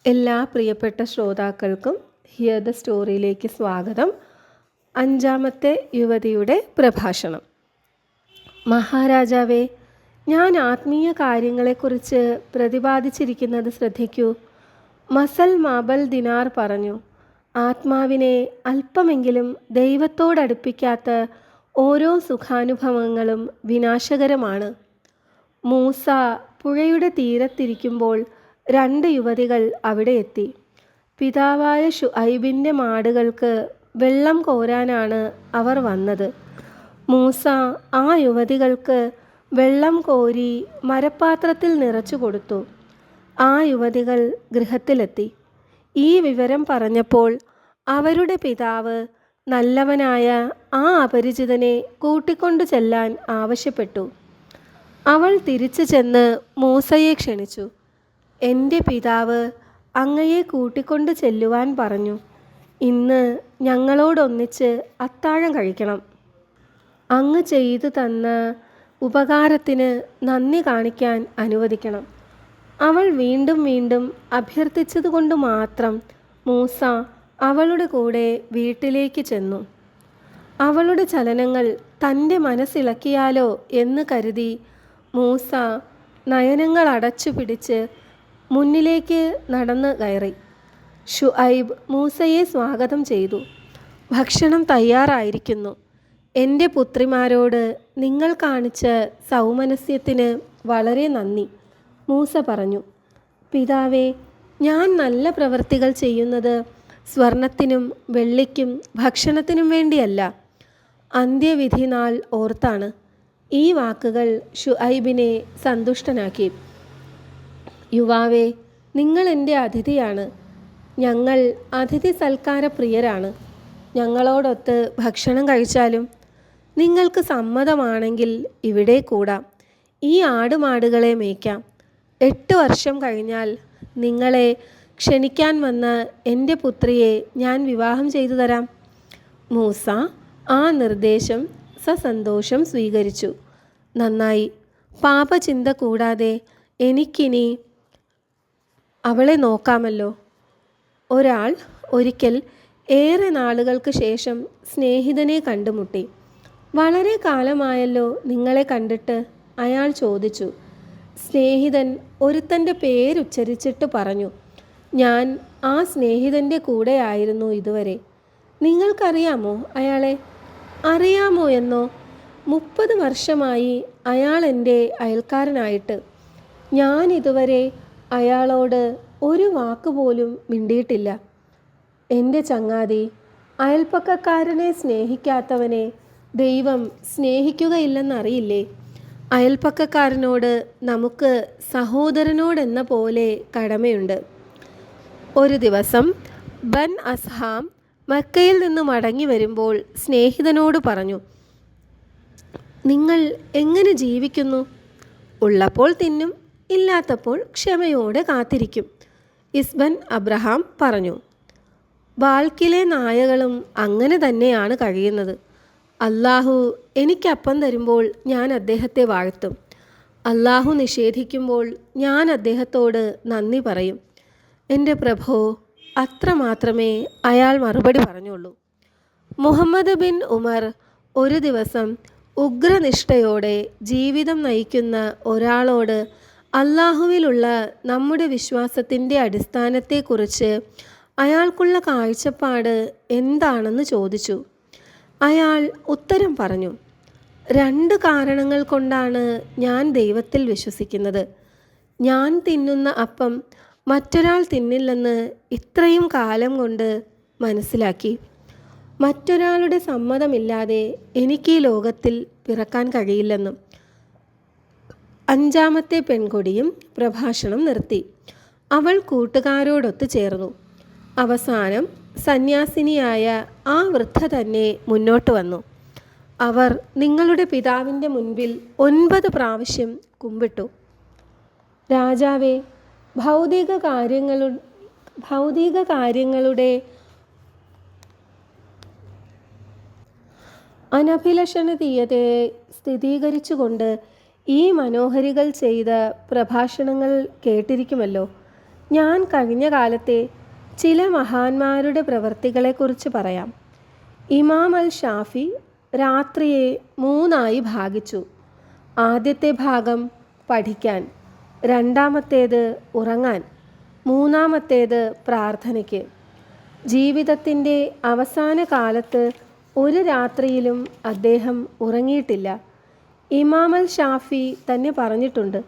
എല്ലാ പ്രിയപ്പെട്ട ശ്രോതാക്കൾക്കും ഹിയർ ദ സ്റ്റോറിയിലേക്ക് സ്വാഗതം. 5-ാമത്തെ യുവതിയുടെ പ്രഭാഷണം. മഹാരാജാവേ, ഞാൻ ആത്മീയ കാര്യങ്ങളെക്കുറിച്ച് പ്രതിപാദിച്ചിരിക്കുന്നത് ശ്രദ്ധിക്കൂ. മസൽ മാബൽ ദിനാർ പറഞ്ഞു, ആത്മാവിനെ അല്പമെങ്കിലും ദൈവത്തോടടുപ്പിക്കാത്ത ഓരോ സുഖാനുഭവങ്ങളും വിനാശകരമാണ്. മൂസ പുഴയുടെ തീരത്തിരിക്കുമ്പോൾ 2 യുവതികൾ അവിടെ എത്തി. പിതാവായ ശുഐബിൻ്റെ മാടുകൾക്ക് വെള്ളം കോരാനാണ് അവർ വന്നത്. മൂസ ആ യുവതികൾക്ക് വെള്ളം കോരി മരപ്പാത്രത്തിൽ നിറച്ചു കൊടുത്തു. ആ യുവതികൾ ഗൃഹത്തിലെത്തി. ഈ വിവരം പറഞ്ഞപ്പോൾ അവരുടെ പിതാവ് നല്ലവനായ ആ അപരിചിതനെ കൂട്ടിക്കൊണ്ടു ചെല്ലാൻ ആവശ്യപ്പെട്ടു. അവൾ തിരിച്ചു ചെന്ന് മൂസയെ ക്ഷണിച്ചു. എൻ്റെ പിതാവ് അങ്ങയെ കൂട്ടിക്കൊണ്ട് ചെല്ലുവാൻ പറഞ്ഞു. ഇന്ന് ഞങ്ങളോടൊന്നിച്ച് അത്താഴം കഴിക്കണം. അങ്ങ് ചെയ്തു തന്ന ഉപകാരത്തിന് നന്ദി കാണിക്കാൻ അനുവദിക്കണം. അവൾ വീണ്ടും വീണ്ടും അഭ്യർത്ഥിച്ചതുകൊണ്ട് മാത്രം മൂസ അവളുടെ കൂടെ വീട്ടിലേക്ക് ചെന്നു. അവളുടെ ചലനങ്ങൾ തൻ്റെ മനസ്സിളക്കിയാലോ എന്ന് കരുതി മൂസ നയനങ്ങൾ അടച്ചു പിടിച്ച് മുന്നിലേക്ക് നടന്ന് കയറി. ശുഐബ് മൂസയെ സ്വാഗതം ചെയ്തു. ഭക്ഷണം തയ്യാറായിരിക്കുന്നു. എൻ്റെ പുത്രിമാരോട് നിങ്ങൾ കാണിച്ച സൗമനസ്യത്തിന് വളരെ നന്ദി, മൂസ പറഞ്ഞു. പിതാവേ, ഞാൻ നല്ല പ്രവൃത്തികൾ ചെയ്യുന്നത് സ്വർണത്തിനും വെള്ളിക്കും ഭക്ഷണത്തിനും വേണ്ടിയല്ല, അന്ത്യവിധി നാൾ ഓർത്താണ്. ഈ വാക്കുകൾ ശുഐബിനെ സന്തുഷ്ടനാക്കി. യുവാവേ, നിങ്ങൾ എൻ്റെ അതിഥിയാണ്. ഞങ്ങൾ അതിഥി സൽക്കാര പ്രിയരാണ്. ഞങ്ങളോടൊത്ത് ഭക്ഷണം കഴിച്ചാലും നിങ്ങൾക്ക് സമ്മതമാണെങ്കിൽ ഇവിടെ കൂടാം. ഈ ആടുമാടുകളെ മേയ്ക്കാം. 8 വർഷം കഴിഞ്ഞാൽ നിങ്ങളെ ക്ഷണിക്കാൻ വന്ന എൻ്റെ പുത്രിയെ ഞാൻ വിവാഹം ചെയ്തു തരാം. മൂസ ആ നിർദ്ദേശം സസന്തോഷം സ്വീകരിച്ചു. നന്നായി. പാപചിന്ത കൂടാതെ എനിക്കിനി അവളെ നോക്കാമല്ലോ. ഒരാൾ ഒരിക്കൽ ഏറെ നാളുകൾക്ക് ശേഷം സ്നേഹിതനെ കണ്ടുമുട്ടി. വളരെ കാലമായല്ലോ നിങ്ങളെ കണ്ടിട്ട്, അയാൾ ചോദിച്ചു. സ്നേഹിതൻ ഒരുത്തൻ്റെ പേരുച്ചരിച്ചിട്ട് പറഞ്ഞു. ഞാൻ ആ സ്നേഹിതൻ്റെ കൂടെയായിരുന്നു ഇതുവരെ. നിങ്ങൾക്കറിയാമോ അയാളെ? അറിയാമോ എന്നോ? 30 വർഷമായി അയാൾ എൻ്റെ അയൽക്കാരനായിട്ട്. ഞാൻ ഇതുവരെ അയാളോട് ഒരു വാക്കുപോലും മിണ്ടിയിട്ടില്ല. എൻ്റെ ചങ്ങാതി, അയൽപ്പക്കക്കാരനെ സ്നേഹിക്കാത്തവനെ ദൈവം സ്നേഹിക്കുകയില്ലെന്നറിയില്ലേ? അയൽപ്പക്കക്കാരനോട് നമുക്ക് സഹോദരനോടെന്ന പോലെ കടമയുണ്ട്. ഒരു ദിവസം ബൻ അസ്ഹാം മക്കയിൽ നിന്ന് മടങ്ങി വരുമ്പോൾ സ്നേഹിതനോട് പറഞ്ഞു, നിങ്ങൾ എങ്ങനെ ജീവിക്കുന്നു? ഉള്ളപ്പോൾ തിന്നും, ഇല്ലാത്തപ്പോൾ ക്ഷമയോടെ കാത്തിരിക്കും. ഇസ്ബൻ അബ്രഹാം പറഞ്ഞു. ബാൽക്കിലെ നായകളും അങ്ങനെ തന്നെയാണ് കഴിയുന്നത്. അല്ലാഹു എനിക്കപ്പം തരുമ്പോൾ ഞാൻ അദ്ദേഹത്തെ വാഴ്ത്തും. അല്ലാഹു നിഷേധിക്കുമ്പോൾ ഞാൻ അദ്ദേഹത്തോട് നന്ദി പറയും. എൻ്റെ പ്രഭോ, അത്രമാത്രമേ അയാൾ മറുപടി പറഞ്ഞുള്ളൂ. മുഹമ്മദ് ബിൻ ഉമർ ഒരു ദിവസം ഉഗ്രനിഷ്ഠയോടെ ജീവിതം നയിക്കുന്ന ഒരാളോട് അല്ലാഹുവിലുള്ള നമ്മുടെ വിശ്വാസത്തിൻ്റെ അടിസ്ഥാനത്തെക്കുറിച്ച് അയാൾക്കുള്ള കാഴ്ചപ്പാട് എന്താണെന്ന് ചോദിച്ചു. അയാൾ ഉത്തരം പറഞ്ഞു. 2 കാരണങ്ങൾ കൊണ്ടാണ് ഞാൻ ദൈവത്തിൽ വിശ്വസിക്കുന്നത്. ഞാൻ തിന്നുന്ന അപ്പം മറ്റൊരാൾ തിന്നില്ലെന്ന് ഇത്രയും കാലം കൊണ്ട് മനസ്സിലാക്കി. മറ്റൊരാളുടെ സമ്മതമില്ലാതെ എനിക്ക് ഈ ലോകത്തിൽ പിറക്കാൻ കഴിയില്ലെന്നും. 5-ാമത്തെ പെൺകൊടിയും പ്രഭാഷണം നിർത്തി. അവൾ കൂട്ടുകാരോടൊത്ത് ചേർന്നു. അവസാനം സന്യാസിനിയായ ആ വൃദ്ധ തന്നെ മുന്നോട്ട് വന്നു. അവർ നിങ്ങളുടെ പിതാവിൻ്റെ മുൻപിൽ 9 പ്രാവശ്യം കുമ്പിട്ടു. രാജാവേ, ഭൗതിക കാര്യങ്ങളുടെ അനഭിലഷണീയതയെ സ്ഥിരീകരിച്ചുകൊണ്ട് ഈ മനോഹരികൾ ചെയ്ത പ്രഭാഷണങ്ങൾ കേട്ടിരിക്കുമല്ലോ. ഞാൻ കഴിഞ്ഞ കാലത്തെ ചില മഹാന്മാരുടെ പ്രവൃത്തികളെക്കുറിച്ച് പറയാം. ഇമാം അൽ ഷാഫി രാത്രിയെ 3ആയി ഭാഗിച്ചു. ആദ്യത്തെ ഭാഗം പഠിക്കാൻ, രണ്ടാമത്തേത് ഉറങ്ങാൻ, മൂന്നാമത്തേത് പ്രാർത്ഥനയ്ക്ക്. ജീവിതത്തിൻ്റെ അവസാന കാലത്ത് ഒരു രാത്രിയിലും അദ്ദേഹം ഉറങ്ങിയിട്ടില്ല. ഇമാം അൽ ഷാഫി തന്നെ പറഞ്ഞിട്ടുണ്ട്,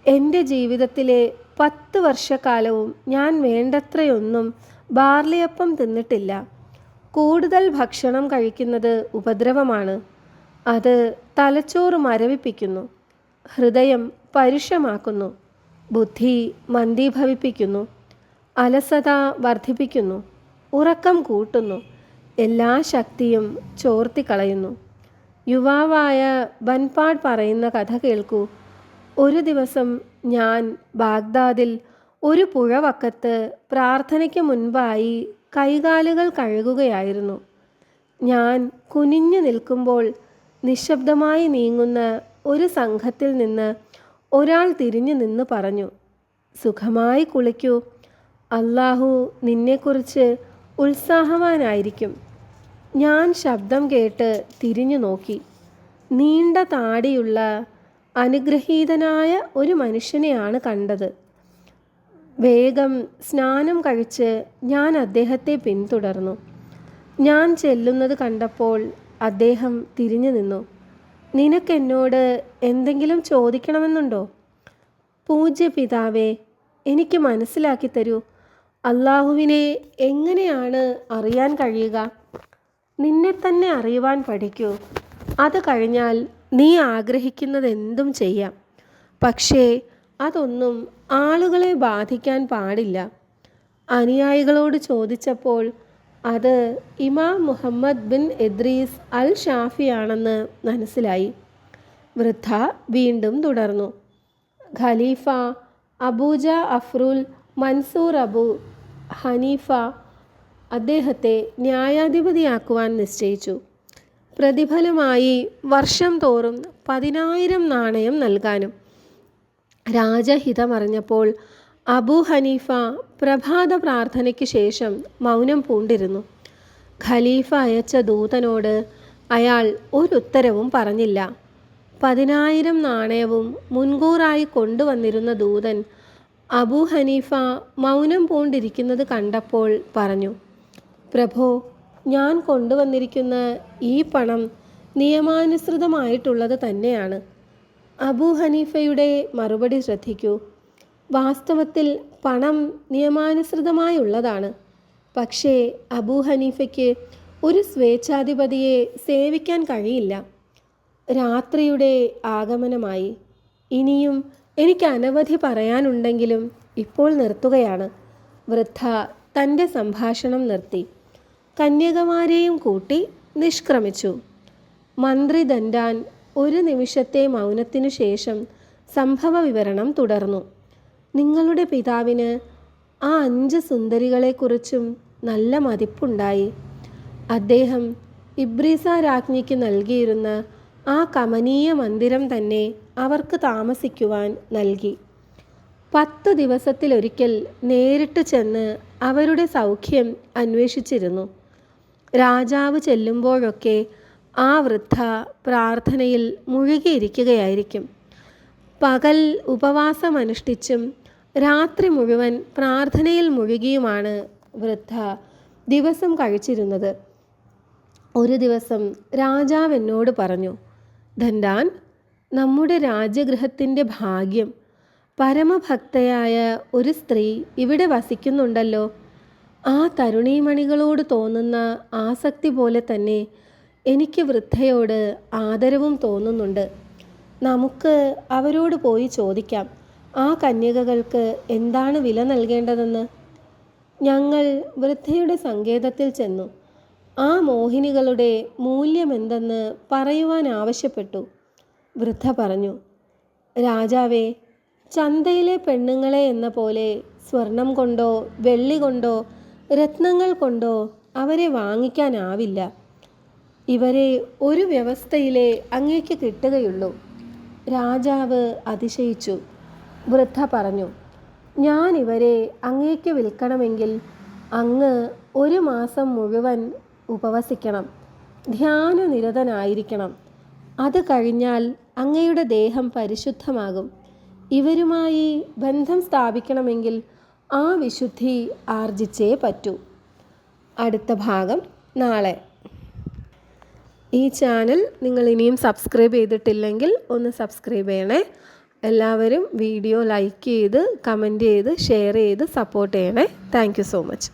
എൻ്റെ ജീവിതത്തിലെ 10 വർഷക്കാലവും ഞാൻ വേണ്ടത്രയൊന്നും ബാർലിയപ്പം തിന്നിട്ടില്ല. കൂടുതൽ ഭക്ഷണം കഴിക്കുന്നത് ഉപദ്രവമാണ്. അത് തലച്ചോറ് മരവിപ്പിക്കുന്നു, ഹൃദയം പരുഷമാക്കുന്നു, ബുദ്ധി മന്ദീഭവിപ്പിക്കുന്നു, അലസത വർദ്ധിപ്പിക്കുന്നു, ഉറക്കം കൂട്ടുന്നു, എല്ലാ ശക്തിയും ചോർത്തിക്കളയുന്നു. യുവാവായ ബൻപാഡ് പറയുന്ന കഥ കേൾക്കൂ. ഒരു ദിവസം ഞാൻ ബാഗ്ദാദിൽ ഒരു പുഴവക്കത്ത് പ്രാർത്ഥനയ്ക്ക് മുൻപായി കൈകാലുകൾ കഴുകുകയായിരുന്നു. ഞാൻ കുനിഞ്ഞു നിൽക്കുമ്പോൾ നിശബ്ദമായി നീങ്ങുന്ന ഒരു സംഘത്തിൽ നിന്ന് ഒരാൾ തിരിഞ്ഞു നിന്ന് പറഞ്ഞു, സുഖമായി കുളിക്കൂ, അല്ലാഹു നിന്നെക്കുറിച്ച് ഉത്സാഹവാനായിരിക്കും. ഞാൻ ശബ്ദം കേട്ട് തിരിഞ്ഞു നോക്കി. നീണ്ട താടിയുള്ള അനുഗ്രഹീതനായ ഒരു മനുഷ്യനെയാണ് കണ്ടത്. വേഗം സ്നാനം കഴിച്ച് ഞാൻ അദ്ദേഹത്തെ പിന്തുടർന്നു. ഞാൻ ചെല്ലുന്നത് കണ്ടപ്പോൾ അദ്ദേഹം തിരിഞ്ഞു നിന്നു. നിനക്കെന്നോട് എന്തെങ്കിലും ചോദിക്കണമെന്നുണ്ടോ? പൂജ്യ പിതാവേ, എനിക്ക് മനസ്സിലാക്കി തരൂ, അല്ലാഹുവിനെ എങ്ങനെയാണ് അറിയാൻ കഴിയുക? നിന്നെ തന്നെ അറിയുവാൻ പഠിക്കൂ. അത് കഴിഞ്ഞാൽ നീ ആഗ്രഹിക്കുന്നതെന്തും ചെയ്യാം. പക്ഷേ അതൊന്നും ആളുകളെ ബാധിക്കാൻ പാടില്ല. അനുയായികളോട് ചോദിച്ചപ്പോൾ അത് ഇമാം മുഹമ്മദ് ബിൻ ഇദ്രീസ് അൽ ഷാഫിയാണെന്ന് മനസ്സിലായി. വൃദ്ധ വീണ്ടും തുടർന്നു, ഖലീഫ അബൂജ അഫ്രുൽ മൻസൂർ അബു ഹനീഫ അദ്ദേഹത്തെ ന്യായാധിപതിയാക്കുവാൻ നിശ്ചയിച്ചു. പ്രതിഫലമായി വർഷം തോറും 10,000 നാണയം നൽകാനും. രാജഹിതമറിഞ്ഞപ്പോൾ അബൂ ഹനീഫ പ്രഭാത പ്രാർത്ഥനയ്ക്ക് ശേഷം മൗനം പൂണ്ടിരുന്നു. ഖലീഫ അയച്ച ദൂതനോട് അയാൾ ഒരുത്തരവും പറഞ്ഞില്ല. 10,000 നാണയവും മുൻകൂറായി കൊണ്ടുവന്നിരുന്ന ദൂതൻ അബൂ ഹനീഫ മൗനം പൂണ്ടിരിക്കുന്നത് കണ്ടപ്പോൾ പറഞ്ഞു, പ്രഭോ, ഞാൻ കൊണ്ടുവന്നിരിക്കുന്ന ഈ പണം നിയമാനുസൃതമായിട്ടുള്ളത് തന്നെയാണ്. അബൂ ഹനീഫയുടെ മറുപടി ശ്രദ്ധിക്കൂ. വാസ്തവത്തിൽ പണം നിയമാനുസൃതമായുള്ളതാണ്. പക്ഷേ അബൂ ഹനീഫയ്ക്ക് ഒരു സ്വേച്ഛാധിപതിയെ സേവിക്കാൻ കഴിയില്ല. രാത്രിയുടെ ആഗമനമായി. ഇനിയും എനിക്ക് അനവധി പറയാനുണ്ടെങ്കിലും ഇപ്പോൾ നിർത്തുകയാണ്. വൃദ്ധ തൻ്റെ സംഭാഷണം നിർത്തി. കന്യകമാരെയും കൂട്ടി നിഷ്ക്രമിച്ചു. മന്ത്രി ദൻഡാൻ ഒരു നിമിഷത്തെ മൗനത്തിനു ശേഷം സംഭവ വിവരണം തുടർന്നു. നിങ്ങളുടെ പിതാവിന് ആ 5 സുന്ദരികളെക്കുറിച്ചും നല്ല മതിപ്പുണ്ടായി. അദ്ദേഹം ഇബ്രീസ രാജ്ഞിക്ക് നൽകിയിരുന്ന ആ കമനീയ മന്ദിരം തന്നെ അവർക്ക് താമസിക്കുവാൻ നൽകി. 10 ദിവസത്തിലൊരിക്കൽ നേരിട്ട് ചെന്ന് അവരുടെ സൗഖ്യം അന്വേഷിച്ചിരുന്നു. രാജാവ് ചെല്ലുമ്പോഴൊക്കെ ആ വൃദ്ധ പ്രാർത്ഥനയിൽ മുഴുകിയിരിക്കുകയായിരിക്കും. പകൽ ഉപവാസമനുഷ്ഠിച്ചും രാത്രി മുഴുവൻ പ്രാർത്ഥനയിൽ മുഴുകിയുമാണ് വൃദ്ധ ദിവസം കഴിച്ചിരുന്നത്. ഒരു ദിവസം രാജാവ് എന്നോട് പറഞ്ഞു, ദൻഡാൻ, നമ്മുടെ രാജ്യഗൃഹത്തിൻ്റെ ഭാഗ്യം, പരമഭക്തയായ ഒരു സ്ത്രീ ഇവിടെ വസിക്കുന്നുണ്ടല്ലോ. ആ തരുണീമണികളോട് തോന്നുന്ന ആസക്തി പോലെ തന്നെ എനിക്ക് വൃദ്ധയോട് ആദരവും തോന്നുന്നുണ്ട്. നമുക്ക് അവരോട് പോയി ചോദിക്കാം, ആ കന്യകകൾക്ക് എന്താണ് വില നൽകേണ്ടതെന്ന്. ഞങ്ങൾ വൃദ്ധയുടെ സങ്കേതത്തിൽ ചെന്നു. ആ മോഹിനികളുടെ മൂല്യമെന്തെന്ന് പറയുവാൻ ആവശ്യപ്പെട്ടു. വൃദ്ധ പറഞ്ഞു, രാജാവേ, ചന്തയിലെ പെണ്ണുങ്ങളെ എന്ന പോലെ സ്വർണം കൊണ്ടോ വെള്ളി കൊണ്ടോ രത്നങ്ങൾ കൊണ്ടോ അവരെ വാങ്ങിക്കാനാവില്ല. ഇവരെ ഒരു വ്യവസ്ഥയിലേ അങ്ങേക്ക് കിട്ടുകയുള്ളൂ. രാജാവ് അതിശയിച്ചു. വൃദ്ധ പറഞ്ഞു, ഞാൻ ഇവരെ അങ്ങേക്ക് വിൽക്കണമെങ്കിൽ അങ്ങ് 1 മാസം മുഴുവൻ ഉപവസിക്കണം, ധ്യാനനിരതനായിരിക്കണം. അത് കഴിഞ്ഞാൽ അങ്ങയുടെ ദേഹം പരിശുദ്ധമാകും. ഇവരുമായി ബന്ധം സ്ഥാപിക്കണമെങ്കിൽ ആ വിശുദ്ധി ആർജിച്ചേ പറ്റൂ. അടുത്ത ഭാഗം നാളെ. ഈ ചാനൽ നിങ്ങൾ ഇനിയും സബ്സ്ക്രൈബ് ചെയ്തിട്ടില്ലെങ്കിൽ ഒന്ന് സബ്സ്ക്രൈബ് ചെയ്യണേ. എല്ലാവരും വീഡിയോ ലൈക്ക് ചെയ്ത്, കമൻറ്റ് ചെയ്ത്, ഷെയർ ചെയ്ത് സപ്പോർട്ട് ചെയ്യണേ. Thank you so much.